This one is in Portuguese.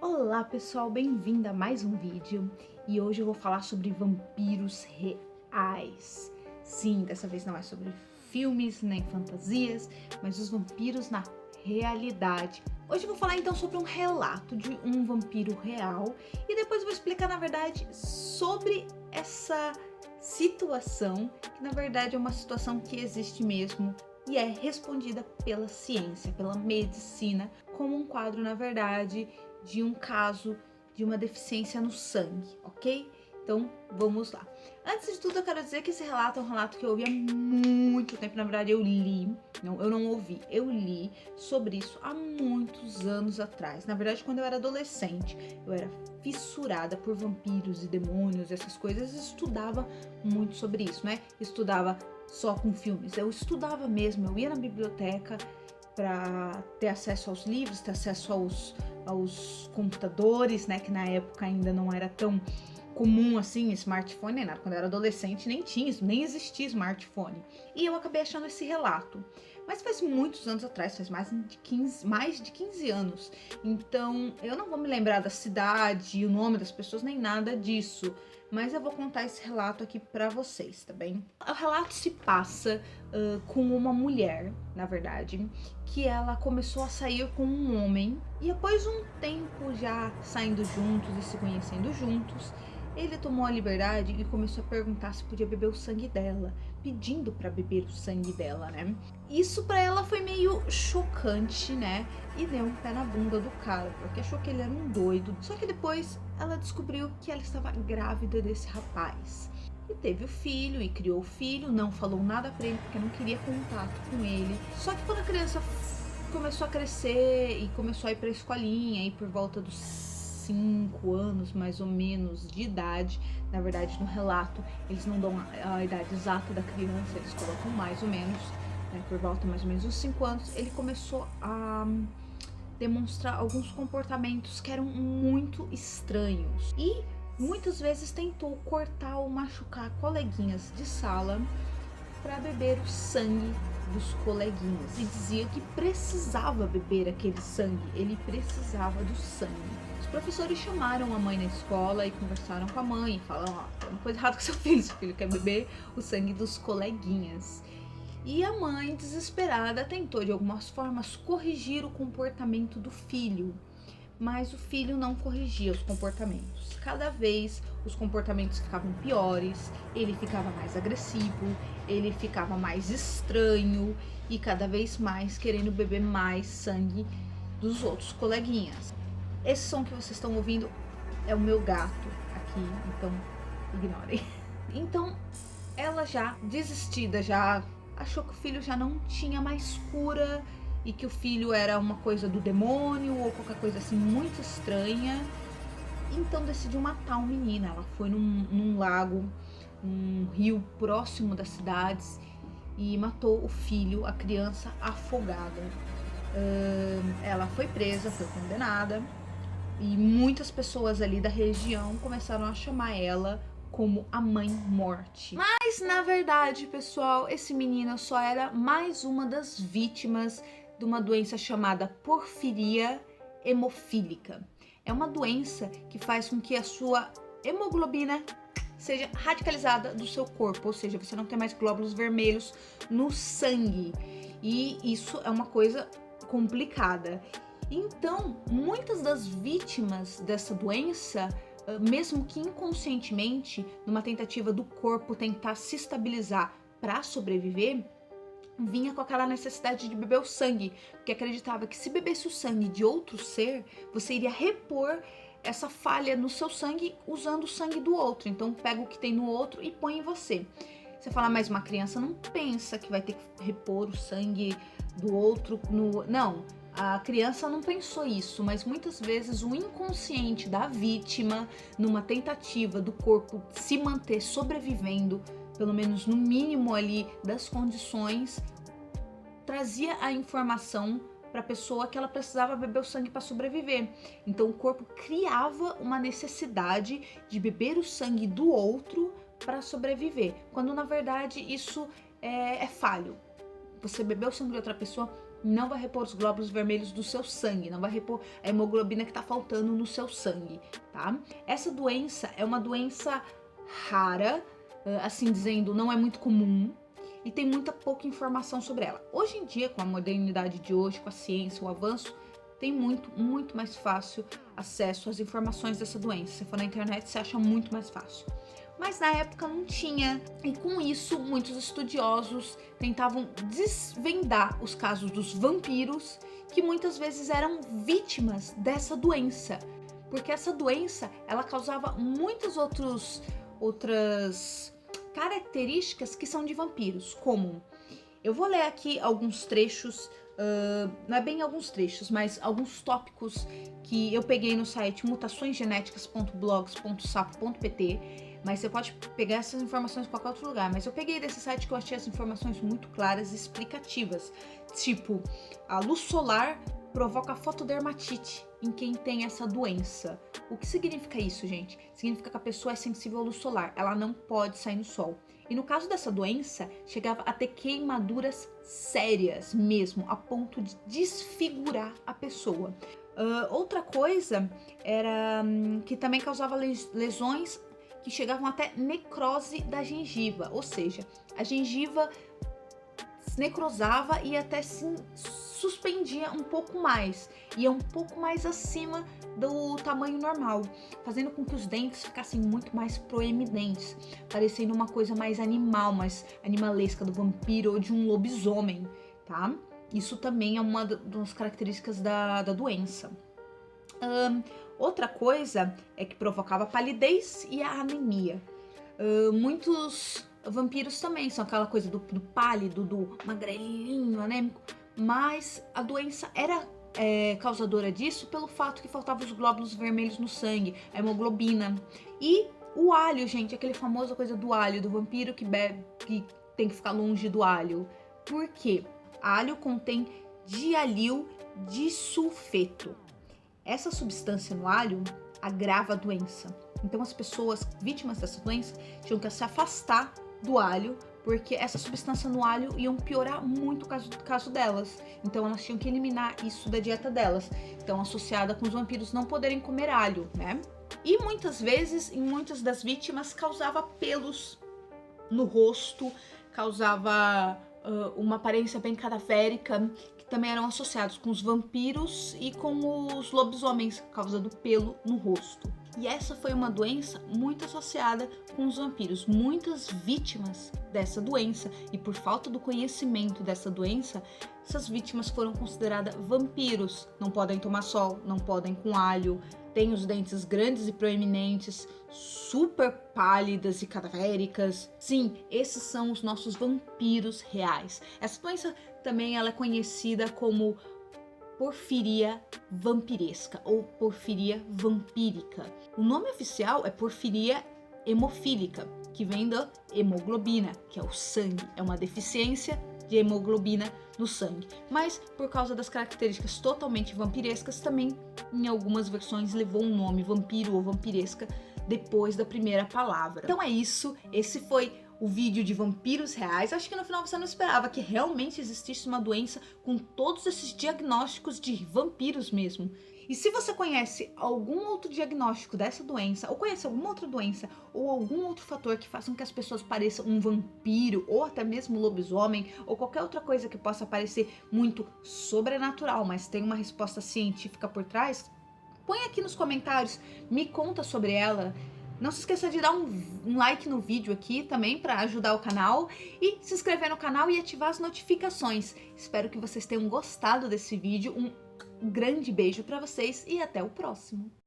Olá pessoal, bem-vindo a mais um vídeo e hoje eu vou falar sobre vampiros reais. Sim, dessa vez não é sobre filmes nem fantasias, mas os vampiros na realidade. Hoje eu vou falar então sobre um relato de um vampiro real e depois eu vou explicar na verdade sobre essa situação, que na verdade é uma situação que existe mesmo e é respondida pela ciência, pela medicina, como um quadro na verdade de um caso de uma deficiência no sangue, ok? Então, vamos lá. Antes de tudo, eu quero dizer que esse relato é um relato que eu ouvi há muito tempo. Na verdade, eu não ouvi, eu li sobre isso há muitos anos atrás. Na verdade, quando eu era adolescente, eu era fissurada por vampiros e demônios, essas coisas, e estudava muito sobre isso, né? Estudava só com filmes, eu estudava mesmo, eu ia na biblioteca para ter acesso aos livros, ter acesso aos computadores, né, que na época ainda não era tão comum assim, smartphone nem nada. Quando eu era adolescente nem tinha isso, nem existia smartphone. E eu acabei achando esse relato. Mas faz muitos anos atrás, faz mais de 15 anos. Então eu não vou me lembrar da cidade, o nome das pessoas, nem nada disso. Mas eu vou contar esse relato aqui pra vocês, tá bem? O relato se passa com uma mulher, na verdade, que ela começou a sair com um homem e após um tempo já saindo juntos e se conhecendo juntos, ele tomou a liberdade e começou a perguntar se podia beber o sangue dela, pedindo para beber o sangue dela, né? Isso para ela foi meio chocante, né? E deu um pé na bunda do cara, porque achou que ele era um doido. Só que depois ela descobriu que ela estava grávida desse rapaz. E teve o filho e criou o filho, não falou nada pra ele porque não queria contato com ele. Só que quando a criança começou a crescer e começou a ir pra escolinha, aí por volta dos 5 anos mais ou menos de idade, na verdade no relato eles não dão a idade exata da criança, eles colocam mais ou menos, né, por volta mais ou menos dos 5 anos, ele começou a demonstrar alguns comportamentos que eram muito estranhos e muitas vezes tentou cortar ou machucar coleguinhas de sala para beber o sangue dos coleguinhas e dizia que precisava beber aquele sangue, ele precisava do sangue. Os professores chamaram a mãe na escola e conversaram com a mãe e falaram: ó, tem uma coisa errada com seu filho quer beber o sangue dos coleguinhas. E a mãe, desesperada, tentou de algumas formas corrigir o comportamento do filho, mas o filho não corrigia os comportamentos. Cada vez os comportamentos ficavam piores, ele ficava mais agressivo, ele ficava mais estranho e cada vez mais querendo beber mais sangue dos outros coleguinhas. Esse som que vocês estão ouvindo é o meu gato aqui, então ignorem. Então ela já desistida, já achou que o filho já não tinha mais cura e que o filho era uma coisa do demônio ou qualquer coisa assim muito estranha. Então decidiu matar o menino. Ela foi num lago, um rio próximo das cidades e matou o filho, a criança afogada. Ela foi presa, foi condenada e muitas pessoas ali da região começaram a chamar ela como a mãe morte. Mas na verdade, pessoal, esse menino só era mais uma das vítimas de uma doença chamada porfiria hemofílica. É uma doença que faz com que a sua hemoglobina seja radicalizada do seu corpo, ou seja, você não tem mais glóbulos vermelhos no sangue. E isso é uma coisa complicada. Então, muitas das vítimas dessa doença, mesmo que inconscientemente, numa tentativa do corpo tentar se estabilizar para sobreviver, vinha com aquela necessidade de beber o sangue, porque acreditava que se bebesse o sangue de outro ser, você iria repor essa falha no seu sangue usando o sangue do outro. Então pega o que tem no outro e põe em você. Você fala, mas uma criança não pensa que vai ter que repor o sangue do outro no... Não, a criança não pensou isso, mas muitas vezes o inconsciente da vítima, numa tentativa do corpo se manter sobrevivendo, pelo menos no mínimo ali das condições, trazia a informação para a pessoa que ela precisava beber o sangue para sobreviver. Então o corpo criava uma necessidade de beber o sangue do outro para sobreviver, quando na verdade isso é falho. Você beber o sangue de outra pessoa não vai repor os glóbulos vermelhos do seu sangue, não vai repor a hemoglobina que tá faltando no seu sangue, tá? Essa doença é uma doença rara, assim dizendo, não é muito comum e tem muita pouca informação sobre ela. Hoje em dia, com a modernidade de hoje, com a ciência, o avanço, tem muito mais fácil acesso às informações dessa doença. Se for na internet, você acha muito mais fácil. Mas na época não tinha, e com isso muitos estudiosos tentavam desvendar os casos dos vampiros, que muitas vezes eram vítimas dessa doença, porque essa doença ela causava muitas outras características que são de vampiros, como eu vou ler aqui alguns trechos, não é bem alguns trechos, mas alguns tópicos que eu peguei no site mutaçõesgenéticas.blogs.sapo.pt. Mas você pode pegar essas informações em qualquer outro lugar. Mas eu peguei desse site que eu achei as informações muito claras e explicativas. Tipo, a luz solar provoca fotodermatite em quem tem essa doença. O que significa isso, gente? Significa que a pessoa é sensível à luz solar. Ela não pode sair no sol. E no caso dessa doença, chegava a ter queimaduras sérias mesmo, a ponto de desfigurar a pessoa. Outra coisa era que também causava lesões que chegavam até necrose da gengiva, ou seja, a gengiva se necrosava e até se suspendia um pouco mais, ia um pouco mais acima do tamanho normal, fazendo com que os dentes ficassem muito mais proeminentes, parecendo uma coisa mais animal, mais animalesca do vampiro ou de um lobisomem, tá? Isso também é uma das características da doença. Outra coisa é que provocava palidez e a anemia. Muitos vampiros também são aquela coisa do pálido, do magrelinho, anêmico, mas a doença era causadora disso pelo fato que faltavam os glóbulos vermelhos no sangue, a hemoglobina. E o alho, gente, aquele famoso coisa do alho, do vampiro que bebe, que tem que ficar longe do alho. Por quê? Alho contém dialil disulfeto. Essa substância no alho agrava a doença. Então as pessoas vítimas dessa doença tinham que se afastar do alho, porque essa substância no alho iam piorar muito o caso delas. Então elas tinham que eliminar isso da dieta delas. Então associada com os vampiros não poderem comer alho, né? E muitas vezes, em muitas das vítimas, causava pelos no rosto, causava uma aparência bem cadavérica, que também eram associados com os vampiros e com os lobisomens, por causa do pelo no rosto. E essa foi uma doença muito associada com os vampiros. Muitas vítimas dessa doença, e por falta do conhecimento dessa doença, essas vítimas foram consideradas vampiros. Não podem tomar sol, não podem com alho, têm os dentes grandes e proeminentes, super pálidas e cadavéricas. Sim, esses são os nossos vampiros reais. Essa doença também ela é conhecida como porfiria vampiresca ou porfiria vampírica. O nome oficial é porfiria hemofílica, que vem da hemoglobina, que é o sangue, é uma deficiência de hemoglobina no sangue. Mas por causa das características totalmente vampirescas, também em algumas versões levou um nome vampiro ou vampiresca depois da primeira palavra. Então é isso, esse foi o vídeo de vampiros reais. Acho que no final você não esperava que realmente existisse uma doença com todos esses diagnósticos de vampiros mesmo. E se você conhece algum outro diagnóstico dessa doença, ou conhece alguma outra doença, ou algum outro fator que faça com que as pessoas pareçam um vampiro, ou até mesmo lobisomem, ou qualquer outra coisa que possa parecer muito sobrenatural, mas tem uma resposta científica por trás, põe aqui nos comentários, me conta sobre ela. Não se esqueça de dar um like no vídeo aqui também para ajudar o canal e se inscrever no canal e ativar as notificações. Espero que vocês tenham gostado desse vídeo. Um grande beijo para vocês e até o próximo.